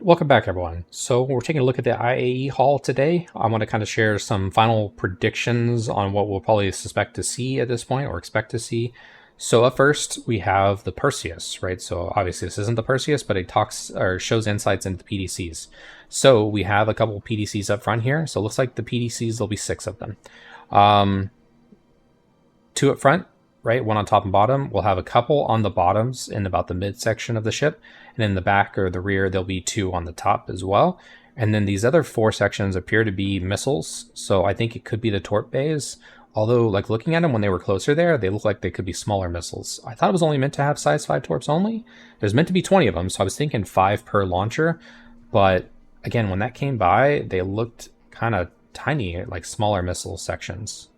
Welcome back, everyone. So we're taking a look at the IAE haul today. I want to kind of share some final predictions on what we'll probably suspect to see at this point or expect to see. So up first, we have the Perseus, right? So obviously this isn't the Perseus, but it talks or shows insights into the PDCs. So we have a couple of PDCs up front here. So it looks like the PDCs, there'll be 6 of them. 2 up front, right? 1 on top and bottom. We'll have a couple on the bottoms in about the midsection of the ship. And in the back or the rear, there'll be 2 on the top as well. And then these other 4 sections appear to be missiles. So I think it could be the torp bays. Although, like, looking at them when they were closer there, they look like they could be smaller missiles. I thought it was only meant to have size 5 torps only. There's meant to be 20 of them, so I was thinking 5 per launcher. But again, when that came by, they looked kind of tiny, like smaller missile sections.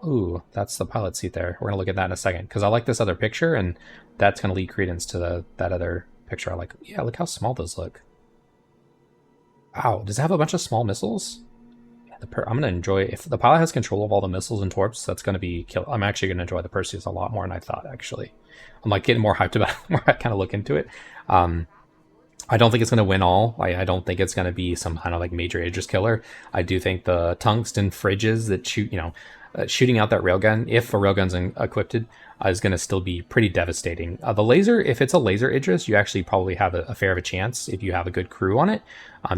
Ooh, that's the pilot seat there. We're going to look at that in a second, because I like this other picture, and that's going to lead credence to that other picture. I like, yeah, look how small those look. Wow, does it have a bunch of small missiles? Yeah, I'm going to enjoy, if the pilot has control of all the missiles and torps, that's going to be kill. I'm actually going to enjoy the Perseus a lot more than I thought, actually. I'm like getting more hyped about it the more I kind of look into it. I don't think it's going to win all. I don't think it's going to be some kind of like major Aegis killer. I do think the tungsten fridges that shoot, shooting out that railgun, if a railgun's equipped, is going to still be pretty devastating. The laser, if it's a laser Idris, you actually probably have a fair of a chance if you have a good crew on it.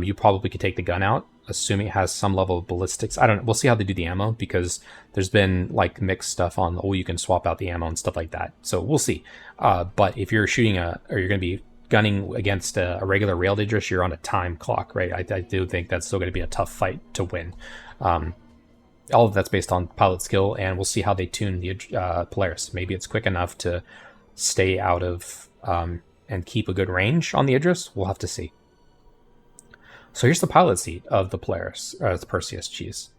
You probably could take the gun out, assuming it has some level of ballistics. I don't know. We'll see how they do the ammo, because there's been like mixed stuff on, you can swap out the ammo and stuff like that. So we'll see. But if you're shooting or you're going to be gunning against a regular railed Idris, you're on a time clock, right? I do think that's still going to be a tough fight to win. All of that's based on pilot skill, and we'll see how they tune the Polaris. Maybe it's quick enough to stay out of and keep a good range on the Idris. We'll have to see. So here's the pilot seat of the Polaris, or the Perseus, cheese.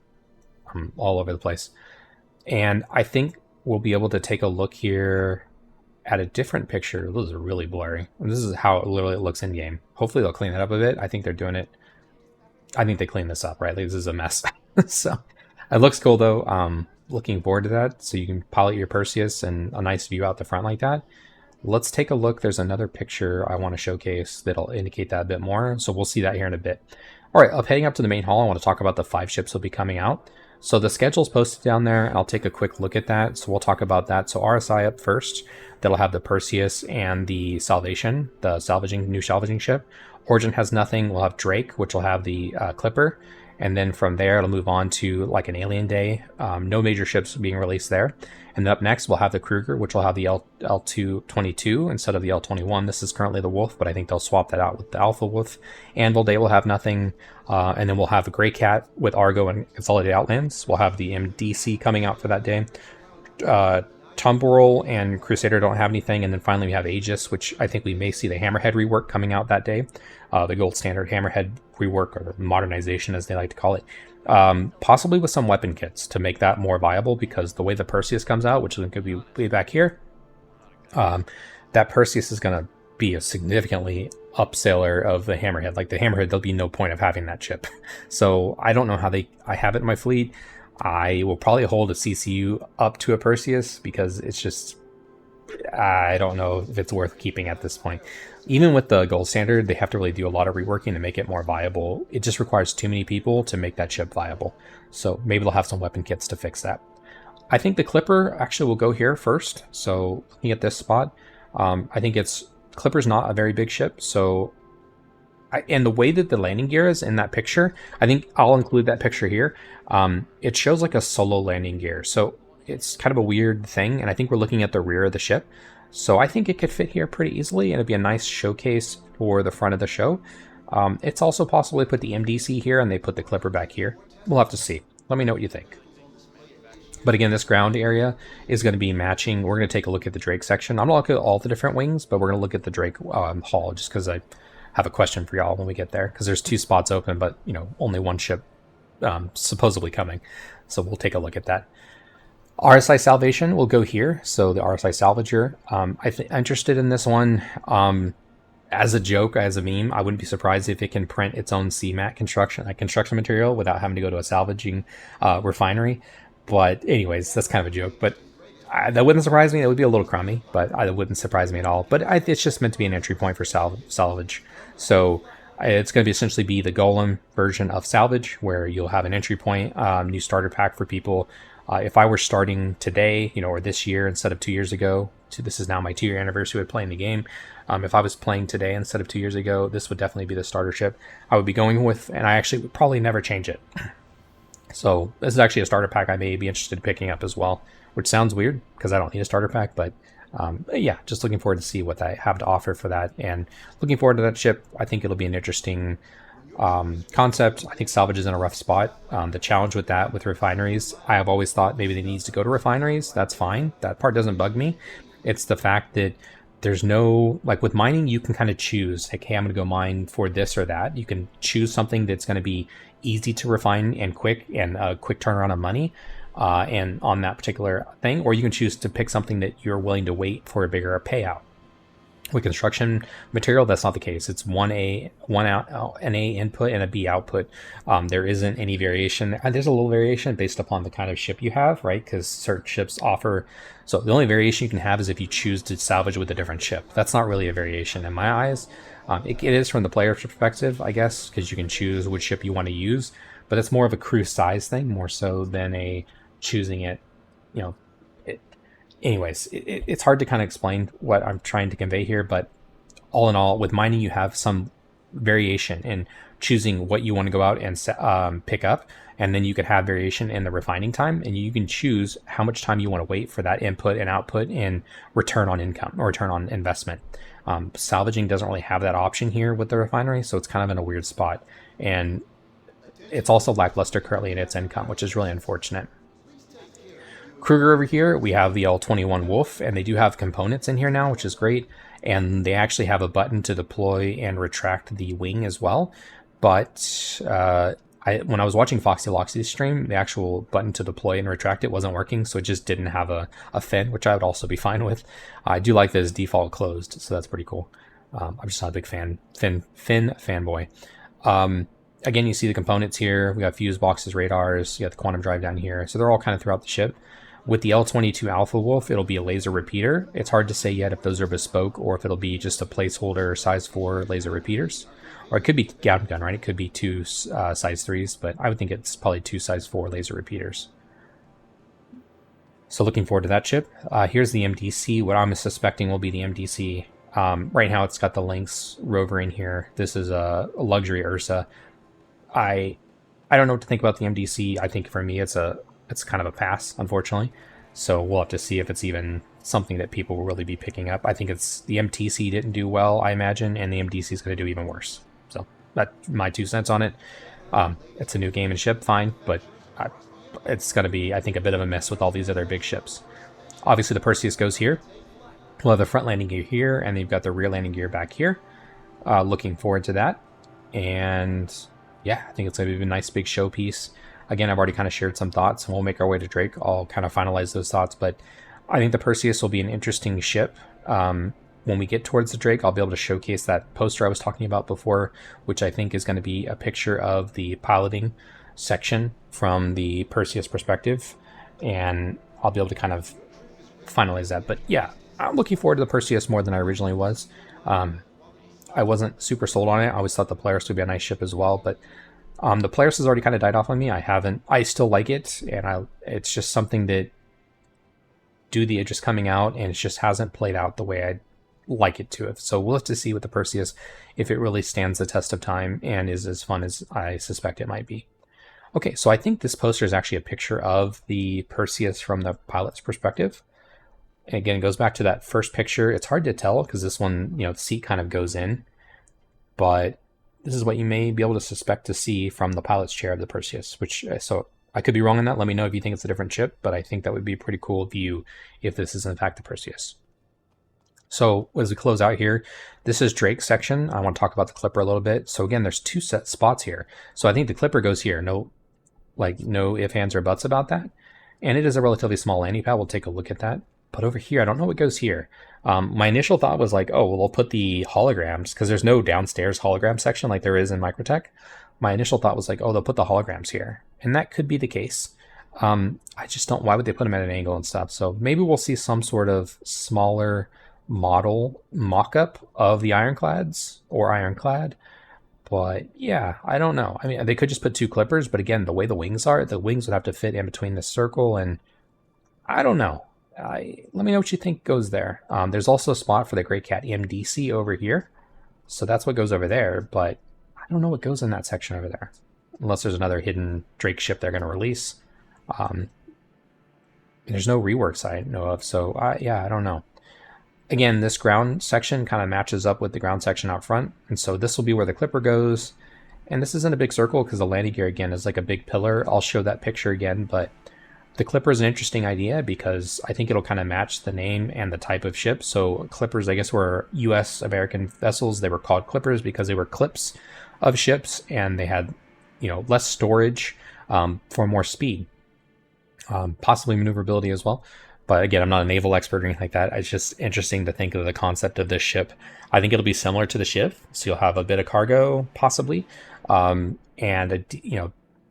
All over the place. And I think we'll be able to take a look here at a different picture. Those are really blurry. And this is how it literally looks in game. Hopefully they'll clean that up a bit. I think they're doing it. I think they cleaned this up, right? Like, this is a mess. So it looks cool though. Looking forward to that. So you can pilot your Perseus and a nice view out the front like that. Let's take a look. There's another picture I want to showcase that'll indicate that a bit more. So we'll see that here in a bit. All right, heading up to the main hall, I want to talk about the 5 ships that'll be coming out. So the schedule's posted down there, and I'll take a quick look at that. So we'll talk about that. So RSI up first. That'll have the Perseus and the Salvation, the new salvaging ship. Origin has nothing. We'll have Drake, which will have the Clipper. And then from there, it'll move on to like an Alien Day. No major ships being released there. And then up next, we'll have the Krueger, which will have the L222 instead of the L21. This is currently the Wolf, but I think they'll swap that out with the Alpha Wolf. Anvil Day will have nothing. And then we'll have the Grey Cat with Argo and Consolidated Outlands. We'll have the MDC coming out for that day. Tumbrel and Crusader don't have anything. And then finally we have Aegis, which I think we may see the Hammerhead rework coming out that day. The gold standard Hammerhead rework, or modernization as they like to call it. Possibly with some weapon kits to make that more viable, because the way the Perseus comes out, which could be way back here, that Perseus is going to be a significantly upseller of the Hammerhead. Like the Hammerhead, there'll be no point of having that chip. So I don't know how I have it in my fleet. I will probably hold a CCU up to a Perseus, because it's just, I don't know if it's worth keeping at this point. Even with the gold standard, they have to really do a lot of reworking to make it more viable. It just requires too many people to make that ship viable. So maybe they'll have some weapon kits to fix that. I think the Clipper actually will go here first. So looking at this spot, I think Clipper's not a very big ship. So, and the way that the landing gear is in that picture, I think I'll include that picture here. It shows like a solo landing gear. So it's kind of a weird thing. And I think we're looking at the rear of the ship. So I think it could fit here pretty easily, and it'd be a nice showcase for the front of the show. It's also possible they put the MDC here and they put the Clipper back here. We'll have to see. Let me know what you think. But again, this ground area is going to be matching. We're going to take a look at the Drake section. I'm not looking at all the different wings, but we're going to look at the Drake hull, just because I have a question for y'all when we get there. Because there's 2 spots open, but only 1 ship supposedly coming. So we'll take a look at that. RSI Salvation will go here. So the RSI Salvager. I'm interested in this one. As a joke, as a meme, I wouldn't be surprised if it can print its own CMAT construction material without having to go to a salvaging refinery. But anyways, that's kind of a joke. But that wouldn't surprise me. It would be a little crummy, but it wouldn't surprise me at all. But it's just meant to be an entry point for salvage. So It's going to essentially be the Golem version of Salvage, where you'll have an entry point, new starter pack for people. If I were starting today, or this year instead of 2 years ago, this is now my 2-year anniversary of playing the game. If I was playing today instead of 2 years ago, this would definitely be the starter ship I would be going with, and I actually would probably never change it. So this is actually a starter pack I may be interested in picking up as well, which sounds weird because I don't need a starter pack, but yeah, just looking forward to see what they have to offer for that, and looking forward to that ship. I think it'll be an interesting concept. I think Salvage is in a rough spot. The challenge with that, with refineries, I have always thought maybe they need to go to refineries. That's fine. That part doesn't bug me. It's the fact that there's no, like with mining, you can kind of choose, like, hey, I'm going to go mine for this or that. You can choose something that's going to be easy to refine and a quick turnaround of money. And on that particular thing, or you can choose to pick something that you're willing to wait for a bigger payout. With construction material, that's not the case. It's an A input and a B output. There isn't any variation. There's a little variation based upon the kind of ship you have, right? Because certain ships offer. So the only variation you can have is if you choose to salvage with a different ship. That's not really a variation in my eyes. It is from the player's perspective, I guess, because you can choose which ship you want to use. But it's more of a crew size thing, more so than a choosing it, anyways, it's hard to kind of explain what I'm trying to convey here, but all in all, with mining, you have some variation in choosing what you want to go out and pick up, and then you could have variation in the refining time, and you can choose how much time you want to wait for that input and output and return on income or return on investment. Salvaging doesn't really have that option here with the refinery, so it's kind of in a weird spot, and it's also lackluster currently in its income, which is really unfortunate. Krueger over here, we have the L21 Wolf, and they do have components in here now, which is great. And they actually have a button to deploy and retract the wing as well. But when I was watching Foxy Loxy's stream, the actual button to deploy and retract it wasn't working, so it just didn't have a fin, which I would also be fine with. I do like that it's default closed, so that's pretty cool. I'm just not a big fin fanboy. Again, you see the components here. We got fuse boxes, radars, you got the quantum drive down here. So they're all kind of throughout the ship. With the L22 Alpha Wolf, it'll be a laser repeater. It's hard to say yet if those are bespoke or if it'll be just a placeholder size 4 laser repeaters. Or it could be gap gun, right? It could be 2 size 3s, but I would think it's probably 2 size 4 laser repeaters. So looking forward to that ship. Here's the MDC. What I'm suspecting will be the MDC. Right now it's got the Lynx rover in here. This is a luxury Ursa. I don't know what to think about the MDC. I think for me it's kind of a pass, unfortunately. So we'll have to see if it's even something that people will really be picking up. I think it's the MTC didn't do well, I imagine, and the MDC is going to do even worse. So that's my 2 cents on it. It's a new game and ship, fine, but it's going to be, I think, a bit of a mess with all these other big ships. Obviously, the Perseus goes here. We'll have the front landing gear here, and they've got the rear landing gear back here. Looking forward to that. And yeah, I think it's going to be a nice big showpiece. Again, I've already kind of shared some thoughts, and we'll make our way to Drake. I'll kind of finalize those thoughts, but I think the Perseus will be an interesting ship. When we get towards the Drake, I'll be able to showcase that poster I was talking about before, which I think is going to be a picture of the piloting section from the Perseus perspective, and I'll be able to kind of finalize that. But yeah, I'm looking forward to the Perseus more than I originally was. I wasn't super sold on it. I always thought the Polaris would be a nice ship as well, but the Polaris has already kind of died off on me. I still like it, and it's just something that due to the Idris coming out, and it just hasn't played out the way I'd like it to have. So we'll have to see with the Perseus if it really stands the test of time and is as fun as I suspect it might be. Okay, so I think this poster is actually a picture of the Perseus from the pilot's perspective. And again, it goes back to that first picture. It's hard to tell because this one, the seat kind of goes in, but this is what you may be able to suspect to see from the pilot's chair of the Perseus, so I could be wrong on that. Let me know if you think it's a different ship, but I think that would be a pretty cool view if this is in fact the Perseus. So as we close out here, this is Drake's section. I want to talk about the Clipper a little bit. So again, there's 2 set spots here. So I think the Clipper goes here. No ifs, ands, or buts about that. And it is a relatively small landing pad. We'll take a look at that. But over here, I don't know what goes here. My initial thought was like, oh, well, they'll put the holograms, because there's no downstairs hologram section like there is in Microtech. My initial thought was like, oh, they'll put the holograms here. And that could be the case. I just don't, why would they put them at an angle and stuff? So maybe we'll see some sort of smaller model mock-up of the Ironclads or Ironclad. But yeah, I don't know. I mean, they could just put 2 clippers, but again, the way the wings are, the wings would have to fit in between the circle, and I don't know. Let me know what you think goes there. There's also a spot for the Great Cat MDC over here, so that's what goes over there, but I don't know what goes in that section over there. Unless there's another hidden Drake ship they're going to release. There's no reworks I know of, so yeah, I don't know. Again, this ground section kind of matches up with the ground section out front, and so this will be where the clipper goes. And this isn't a big circle because the landing gear, again, is like a big pillar. I'll show that picture again, but the clipper is an interesting idea because I think it'll kind of match the name and the type of ship. So clippers, I guess, were U.S. American vessels. They were called clippers because they were clips of ships, and they had, less storage for more speed, possibly maneuverability as well. But again, I'm not a naval expert or anything like that. It's just interesting to think of the concept of this ship. I think it'll be similar to the Shiv, so you'll have a bit of cargo possibly, and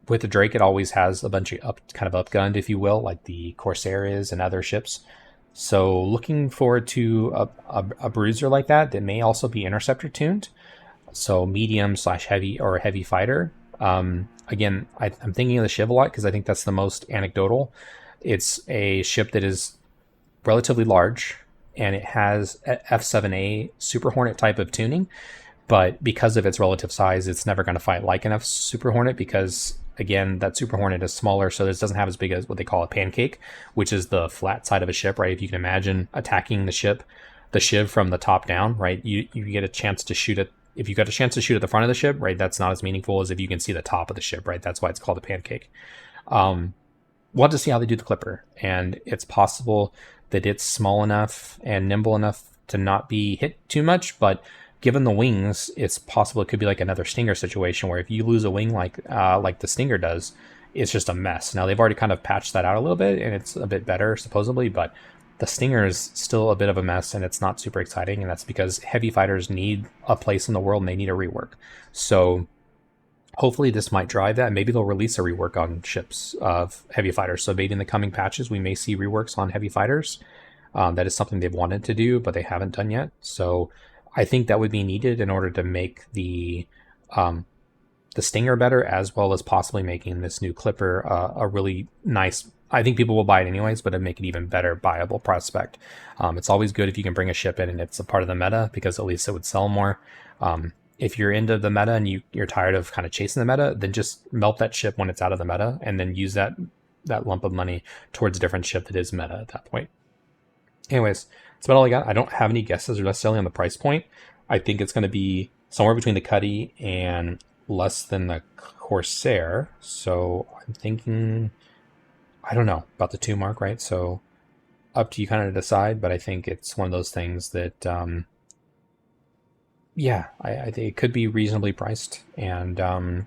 with the Drake, it always has a bunch of upgunned, if you will, like the Corsair is and other ships. So looking forward to a bruiser like that may also be interceptor tuned. So medium/heavy or heavy fighter. Again, I'm thinking of the Shiv a lot because I think that's the most anecdotal. It's a ship that is relatively large, and it has F7A Super Hornet type of tuning. But because of its relative size, it's never going to fight like enough Super Hornet because, again, that Super Hornet is smaller, so this doesn't have as big as what they call a pancake, which is the flat side of a ship, right? If you can imagine attacking the Shiv from the top down, right? You get a chance to shoot it. If you got a chance to shoot at the front of the ship, right, that's not as meaningful as if you can see the top of the ship, right? That's why it's called a pancake. We'll have to see how they do the clipper, and it's possible that it's small enough and nimble enough to not be hit too much, but given the wings, it's possible it could be like another Stinger situation where if you lose a wing like the Stinger does, it's just a mess. Now, they've already kind of patched that out a little bit, and it's a bit better, supposedly, but the Stinger is still a bit of a mess, and it's not super exciting, and that's because heavy fighters need a place in the world, and they need a rework. So hopefully this might drive that. Maybe they'll release a rework on ships of heavy fighters. So maybe in the coming patches, we may see reworks on heavy fighters. That is something they've wanted to do, but they haven't done yet. So I think that would be needed in order to make the Stinger better, as well as possibly making this new Clipper a really nice. I think people will buy it anyways, but it'd make it even better buyable prospect. It's always good if you can bring a ship in and it's a part of the meta, because at least it would sell more. If you're into the meta and you're tired of kind of chasing the meta, then just melt that ship when it's out of the meta, and then use that lump of money towards a different ship that is meta at that point. Anyways, that's about all I got. I don't have any guesses necessarily on the price point. I think it's going to be somewhere between the Cuddy and less than the Corsair. So I'm thinking, I don't know, about the 2 mark, right? So up to you kind of decide, but I think it's one of those things that, yeah, I think it could be reasonably priced, and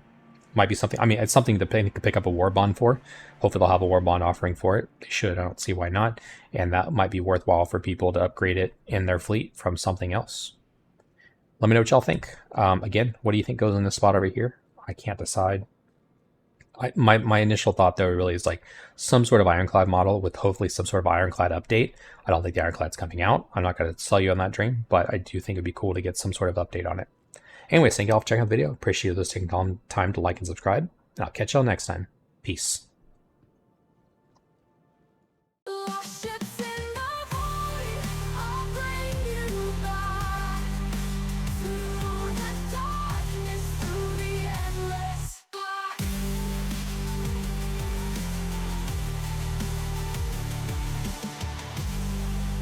might be something. I mean, it's something to pick up a war bond for. Hopefully they'll have a war bond offering for it. They should. I don't see why not. And that might be worthwhile for people to upgrade it in their fleet from something else. Let me know what y'all think. Again, what do you think goes in this spot over here? I can't decide. My initial thought, though, really is like some sort of Ironclad model with hopefully some sort of Ironclad update. I don't think the Ironclad's coming out. I'm not going to sell you on that dream, but I do think it'd be cool to get some sort of update on it. Anyways, thank you all for checking out the video. Appreciate those taking time to like and subscribe. And I'll catch y'all next time. Peace.